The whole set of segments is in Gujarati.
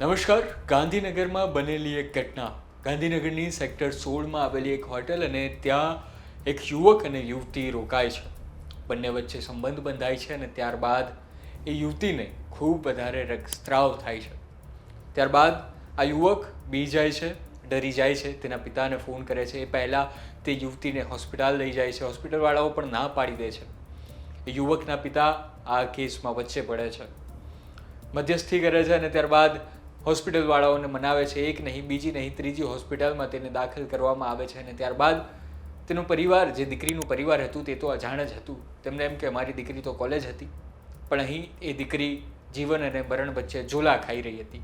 નમસ્કાર. ગાંધીનગરમાં બનેલી એક ઘટના. ગાંધીનગરની સેક્ટર 16માં આવેલી એક હોટલ અને ત્યાં એક યુવક અને યુવતી રોકાય છે. બંને વચ્ચે સંબંધ બંધાય છે અને ત્યારબાદ એ યુવતીને ખૂબ વધારે રક્તસ્રાવ થાય છે. ત્યારબાદ આ યુવક બી જાય છે, ડરી જાય છે, તેના પિતાને ફોન કરે છે. એ પહેલાં તે યુવતીને હોસ્પિટલ લઈ જાય છે. હોસ્પિટલવાળાઓ પણ ના પાડી દે છે. એ યુવકના પિતા આ કેસમાં વચ્ચે પડે છે, મધ્યસ્થી કરે છે અને ત્યારબાદ હોસ્પિટલવાળાઓને મનાવે છે. એક નહીં, બીજી નહીં, ત્રીજી હોસ્પિટલમાં તેને દાખલ કરવામાં આવે છે અને ત્યારબાદ તેનો પરિવાર, જે દીકરીનું પરિવાર હતું, તે તો અજાણ જ હતું. તેમને એમ કે મારી દીકરી તો કોલેજ હતી, પણ અહીં એ દીકરી જીવન અને મરણ વચ્ચે ઝોલા ખાઈ રહી હતી.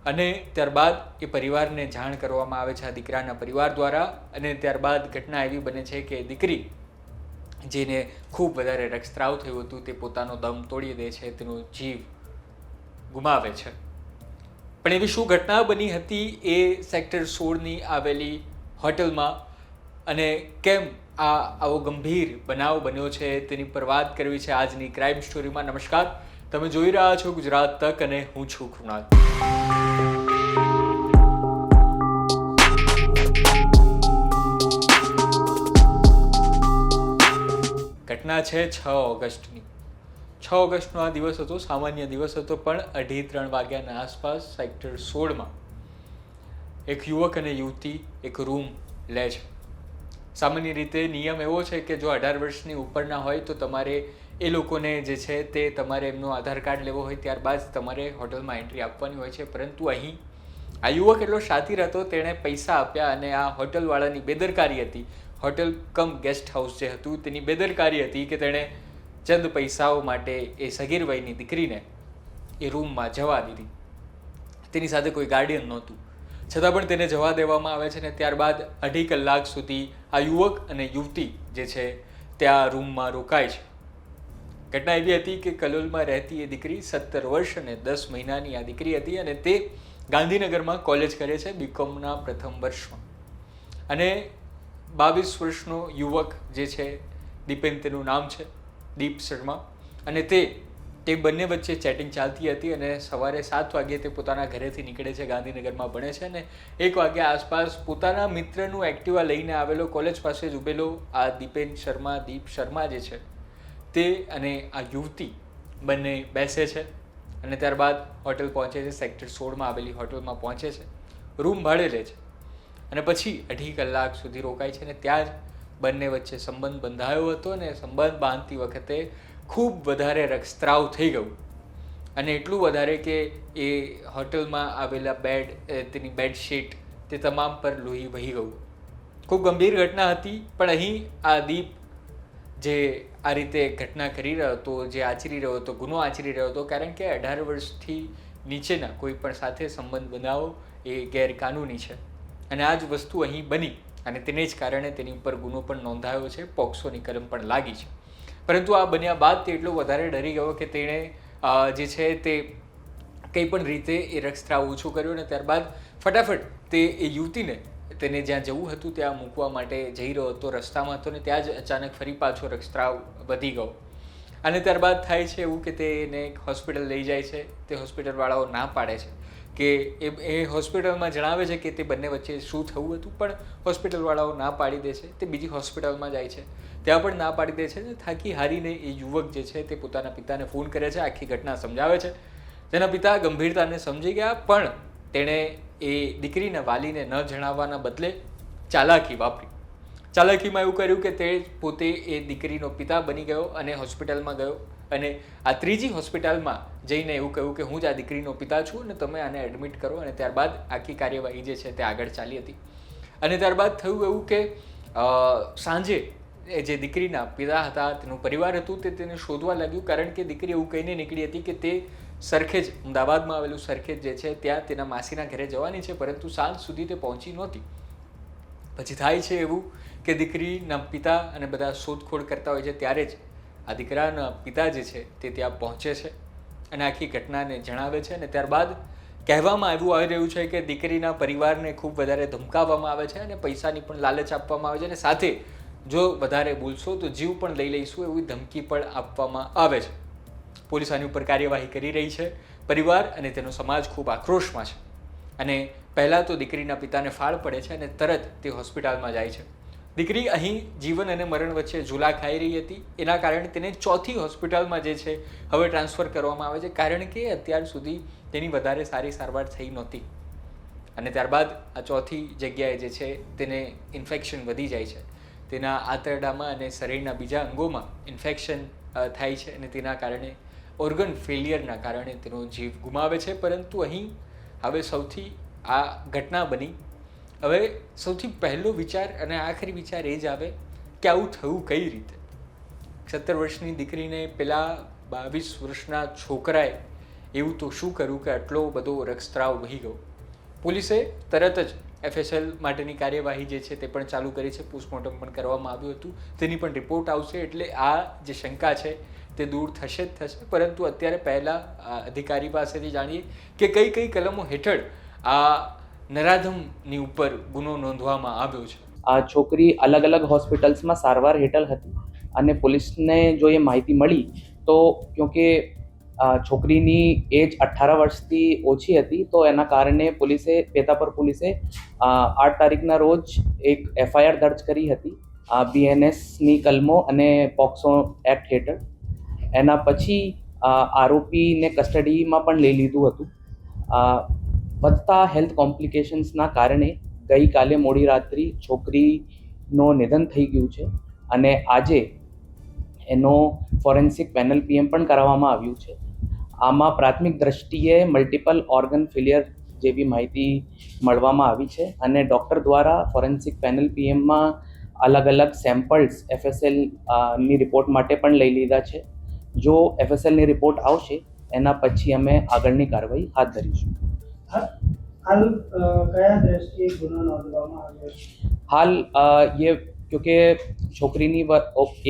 અને ત્યારબાદ એ પરિવારને જાણ કરવામાં આવે છે આ દીકરાના પરિવાર દ્વારા. અને ત્યારબાદ ઘટના એવી બને છે કે દીકરી, જેને ખૂબ વધારે રક્તસ્રાવ થયું હતું, તે પોતાનો દમ તોડી દે છે, તેનો જીવ ગુમાવે છે. પણ એવી શું ઘટના બની હતી એ સેક્ટર 16ની આવેલી હોટલમાં, અને કેમ આવો ગંભીર બનાવ બન્યો છે તેની પર વાત કરવી છે આજની ક્રાઇમ સ્ટોરીમાં. નમસ્કાર, તમે જોઈ રહ્યા છો ગુજરાત તક અને હું છું કૃણાલ. ઘટના છે 6 ઓગસ્ટની. 6 ઓગસ્ટનો આ દિવસ હતો, સામાન્ય દિવસ હતો, પણ 2:30 વાગ્યાના આસપાસ સેક્ટર 16માં એક યુવક અને યુવતી એક રૂમ લે છે. સામાન્ય રીતે નિયમ એવો છે કે જો 18 વર્ષની ઉપરના હોય તો તમારે એ લોકોને જે છે તે તમારે એમનો આધાર કાર્ડ લેવો હોય, ત્યારબાદ તમારે હોટલમાં એન્ટ્રી આપવાની હોય છે. પરંતુ અહીં આ યુવક એટલો શાતિર હતો, તેણે પૈસા આપ્યા અને આ હોટલવાળાની બેદરકારી હતી, હોટલ કમ ગેસ્ટ હાઉસ જે હતું તેની બેદરકારી હતી કે તેણે ચંદ પૈસાઓ માટે એ સગીર વયની દીકરીને એ રૂમમાં જવા દીધી. તેની સાથે કોઈ ગાર્ડિયન નહોતું, છતાં પણ તેને જવા દેવામાં આવે છે. ને ત્યારબાદ 2.5 કલાક સુધી આ યુવક અને યુવતી જે છે ત્યાં રૂમમાં રોકાય છે. ઘટના એવી હતી કે કલોલમાં રહેતી એ દીકરી 17 વર્ષ અને 10 મહિનાની આ દીકરી હતી અને તે ગાંધીનગરમાં કોલેજ કરે છે, બીકોમના પ્રથમ વર્ષમાં. અને 22 વર્ષનો યુવક જે છે, દીપેન તેનું નામ છે, દીપ શર્મા, અને તે બંને વચ્ચે ચેટિંગ ચાલતી હતી. અને સવારે 7 વાગ્યે તે પોતાના ઘરેથી નીકળે છે, ગાંધીનગરમાં ભણે છે, અને 1 વાગ્યા આસપાસ પોતાના મિત્રનું એક્ટિવા લઈને આવેલો, કોલેજ પાસે જ ઊભેલો આ દીપ શર્મા જે છે તે અને આ યુવતી બંને બેસે છે. અને ત્યારબાદ હોટલ પહોંચે છે, સેક્ટર 16માં આવેલી હોટલમાં પહોંચે છે, રૂમ ભાડે લે છે અને પછી 2.5 કલાક સુધી રોકાય છે. અને ત્યાં જ બંને વચ્ચે સંબંધ બંધાયો હતો અને સંબંધ બાંધતી વખતે ખૂબ વધારે રક્તસ્રાવ થઈ ગયું. અને એટલું વધારે કે એ હોટલમાં આવેલા બેડ, તેની બેડશીટ, તે તમામ પર લોહી વહી ગયું. ખૂબ ગંભીર ઘટના હતી. પણ અહીં આ દીપ જે આ રીતે ઘટના કરી રહ્યો હતો, જે આચરી રહ્યો હતો, ગુનો આચરી રહ્યો હતો, કારણ કે 18 વર્ષથી નીચેના કોઈ પણ સાથે સંબંધ બનાવવો એ ગેરકાનૂની છે. અને આ જ વસ્તુ અહીં બની અને તેને જ કારણે તેની ઉપર ગુનો પણ નોંધાયો છે, પોક્સોની કલમ પણ લાગી છે. પરંતુ આ બન્યા બાદ તે એટલો વધારે ડરી ગયો કે તેણે જે છે તે કંઈ પણ રીતે એ રક્તસ્રાવ ઓછો કર્યો અને ત્યારબાદ ફટાફટ તે એ યુવતીને તેને જ્યાં જવું હતું ત્યાં મૂકવા માટે જઈ રહ્યો હતો, રસ્તામાં હતો, ને ત્યાં જ અચાનક ફરી પાછો રક્તસ્રાવ વધી ગયો. અને ત્યારબાદ થાય છે એવું કે તેને હોસ્પિટલ લઈ જાય છે. તે હોસ્પિટલવાળાઓ ના પાડે છે કે એ હોસ્પિટલમાં જણાવે છે કે તે બંને વચ્ચે શું થયું હતું, પણ હોસ્પિટલવાળાઓ ના પાડી દે છે. તે બીજી હોસ્પિટલમાં જાય છે, ત્યાં પણ ના પાડી દે છે. થાકી હારીને એ યુવક જે છે તે પોતાના પિતાને ફોન કરે છે, આખી ઘટના સમજાવે છે. તેના પિતા ગંભીરતાને સમજી ગયા, પણ તેણે એ દીકરીના વાલીને ન જણાવવાના બદલે ચાલાકી વાપરી. ચાલાકીમાં એવું કર્યું કે તે પોતે એ દીકરીનો પિતા બની ગયો અને હોસ્પિટલમાં ગયો અને આ ત્રીજી હોસ્પિટલમાં જઈને એવું કહ્યું કે હું જ આ દીકરીનો પિતા છું અને તમે આને એડમિટ કરો. અને ત્યારબાદ આખી કાર્યવાહી જે છે તે આગળ ચાલી હતી. અને ત્યારબાદ થયું એવું કે સાંજે જે દીકરીના પિતા હતા, તેનું પરિવાર હતું, તે તેને શોધવા લાગ્યું, કારણ કે દીકરી એવું કહીને નીકળી હતી કે તે સરખેજ, અમદાવાદમાં આવેલું સરખેજ જે છે ત્યાં તેના માસીના ઘરે જવાની છે, પરંતુ સાંજ સુધી તે પહોંચી નહોતી. પછી થાય છે એવું કે દીકરીના પિતા અને બધા શોધખોળ કરતા હોય છે, ત્યારે જ આ દીકરાના પિતા જે છે તે ત્યાં પહોંચે છે અને આખી ઘટનાને જણાવે છે. અને ત્યારબાદ કહેવામાં એવું આવી રહ્યું છે કે દીકરીના પરિવારને ખૂબ વધારે ધમકાવવામાં આવે છે અને પૈસાની પણ લાલચ આપવામાં આવે છે, અને સાથે જો વધારે બોલશો તો જીવ પણ લઈ લઈશું એવી ધમકી પણ આપવામાં આવે છે. પોલીસ આની ઉપર કાર્યવાહી કરી રહી છે. પરિવાર અને તેનો સમાજ ખૂબ આક્રોશમાં છે અને પહેલાં તો દીકરીના પિતાને ફાળ પડે છે અને તરત તે હોસ્પિટલમાં જાય છે. દીકરી અહીં જીવન અને મરણ વચ્ચે ઝૂલા ખાઈ રહી હતી. એના કારણે તેને ચોથી હોસ્પિટલમાં જે છે હવે ટ્રાન્સફર કરવામાં આવે છે, કારણ કે અત્યાર સુધી તેની વધારે સારી સારવાર થઈ નહોતી અને ત્યારબાદ આ ચોથી જગ્યાએ જે છે તેને ઇન્ફેક્શન વધી જાય છે. તેના આંતરડામાં અને શરીરના બીજા અંગોમાં ઇન્ફેક્શન થાય છે અને તેના કારણે ઓર્ગન ફેલિયરના કારણે તેનો જીવ ગુમાવે છે. પરંતુ અહીં હવે સૌથી આ ઘટના બની, હવે સૌથી પહેલો વિચાર અને આખરી વિચાર એ જ આવે કે આવું થયું કઈ રીતે. 17 વર્ષની દીકરીને પેલા 22 વર્ષના છોકરાએ એવું તો શું કર્યું કે આટલો બધો રક્તસ્રાવ વહી ગયો. પોલીસે તરત જ FSL માટેની કાર્યવાહી જે છે તે પણ ચાલુ કરી છે. પોસ્ટમોર્ટમ પણ કરવામાં આવ્યું હતું, તેની પણ રિપોર્ટ આવશે, એટલે આ જે શંકા છે તે દૂર થશે જ થશે. પરંતુ અત્યારે પહેલાં અધિકારી પાસેથી જાણીએ કે કઈ કઈ કલમો હેઠળ આ નરાધમની ઉપર ગુનો નોંધવામાં આવ્યો છે. આ છોકરી અલગ અલગ હોસ્પિટલ્સમાં સારવાર હેઠળ હતી અને પોલીસને જો એ માહિતી મળી તો ક્યોંકિ છોકરીની એજ 18 વર્ષથી ઓછી હતી, તો એના કારણે પેતાપર પોલીસે 8 તારીખના રોજ એક FIR દર્જ કરી હતી BNSની કલમો અને પોક્સો એક્ટ હેઠળ. એના પછી આરોપીને કસ્ટડીમાં પણ લઈ લીધું હતું. વધતા હેલ્થ કોમ્પ્લિકેશન્સના કારણે ગઈકાલે મોડી રાત્રિ છોકરીનું નિધન થઈ ગયું છે અને આજે એનો ફોરેન્સિક પેનલ PM પણ કરાવવામાં આવ્યું છે. આમાં પ્રાથમિક દ્રષ્ટિએ મલ્ટિપલ ઓર્ગન ફેલિયર જેવી માહિતી મળવામાં આવી છે અને ડૉક્ટર દ્વારા ફોરેન્સિક પેનલ PMમાં અલગ અલગ સેમ્પલ્સ FSLની રિપોર્ટ માટે પણ લઈ લીધા છે. જો FSLની રિપોર્ટ આવશે એના પછી અમે આગળની કાર્યવાહી હાથ ધરીશું. હાલ કયા દ્રષ્ટિએ ગુનો નોંધવામાં આવ્યો છે? હાલ ક્યોંકિ છોકરીની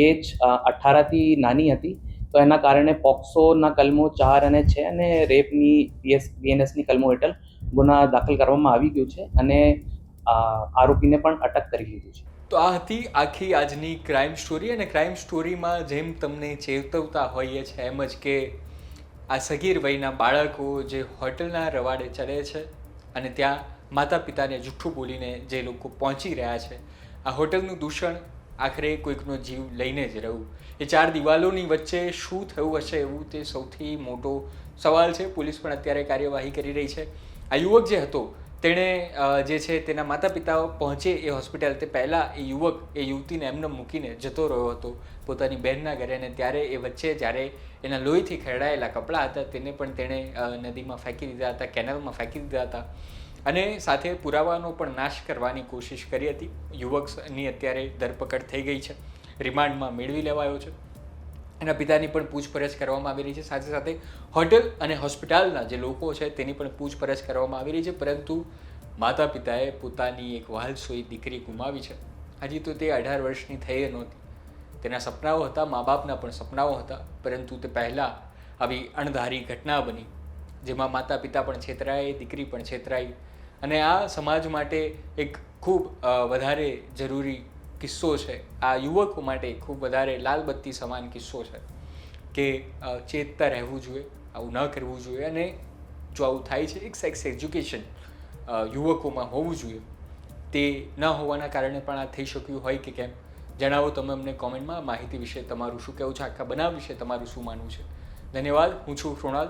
એજ 18થી નાની હતી, તો એના કારણે પોક્સોના કલમો 4 અને 6 અને રેપની BNSની કલમો હેઠળ ગુના દાખલ કરવામાં આવી ગયું છે અને આરોપીને પણ અટક કરી લીધું છે. તો આ હતી આખી આજની ક્રાઇમ સ્ટોરી. અને ક્રાઇમ સ્ટોરીમાં જેમ તમને ચેતવતા હોઈએ છે એમ જ કે આ સગીર વયના બાળકો જે હોટલના રવાડે ચડે છે અને ત્યાં માતા પિતાને જૂઠું બોલીને જે લોકો પહોંચી રહ્યા છે, આ હોટલનું દૂષણ આખરે કોઈકનો જીવ લઈને જ રહ્યું. એ 4 દિવાલોની વચ્ચે શું થયું હશે એવું તે સૌથી મોટો સવાલ છે. પોલીસ પણ અત્યારે કાર્યવાહી કરી રહી છે. આ યુવક જે હતો તેણે જે છે તેના માતા પિતા પહોંચે એ હોસ્પિટલ તે પહેલાં એ યુવક એ યુવતીને એમને મૂકીને જતો રહ્યો હતો પોતાની બહેનના ઘરે, અને ત્યારે એ વચ્ચે જ્યારે એના લોહીથી ખેડાયેલા કપડાં હતા તેને પણ તેણે નદીમાં ફેંકી દીધા હતા, કેનાલમાં ફેંકી દીધા હતા અને સાથે પુરાવાનો પણ નાશ કરવાની કોશિશ કરી હતી. યુવકની અત્યારે ધરપકડ થઈ ગઈ છે, રિમાન્ડમાં મેળવી લેવાયો છે. એના પિતાની પણ પૂછપરછ કરવામાં આવી રહી છે. સાથે સાથે હોટલ અને હોસ્પિટલના જે લોકો છે તેની પણ પૂછપરછ કરવામાં આવી રહી છે. પરંતુ માતા પિતાએ પોતાની એક વહાલસોઈ દીકરી ગુમાવી છે. હજી તો તે 18 વર્ષની થઈ નહોતી. તેના સપનાઓ હતા, મા બાપના પણ સપનાઓ હતા, પરંતુ તે પહેલાં આવી અણધારી ઘટના બની જેમાં માતા પિતા પણ છેતરાય, દીકરી પણ છેતરાઈ. અને આ સમાજ માટે એક ખૂબ વધારે જરૂરી કિસ્સો છે. આ યુવકો માટે ખૂબ વધારે લાલબત્તી સમાન કિસ્સો છે કે ચેતતા રહેવું જોઈએ, આવું ન કરવું જોઈએ. અને જો આવું થાય છે, એક સેક્સ એજ્યુકેશન યુવકોમાં હોવું જોઈએ. તે ન હોવાના કારણે પણ આ થઈ શક્યું હોય કે કેમ, જણાવો તમે અમને કોમેન્ટમાં. માહિતી વિશે તમારું શું કહેવું છે, આખા બનાવ વિશે તમારું શું માનવું છે. ધન્યવાદ. હું છું કૃણાલ.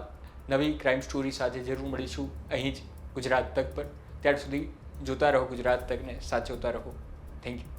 નવી ક્રાઇમ સ્ટોરી સાથે જરૂર મળીશું અહીં જ ગુજરાત તક પર. ત્યાર સુધી જોતા રહો ગુજરાત તકને, સાચવતા રહો. Thank you.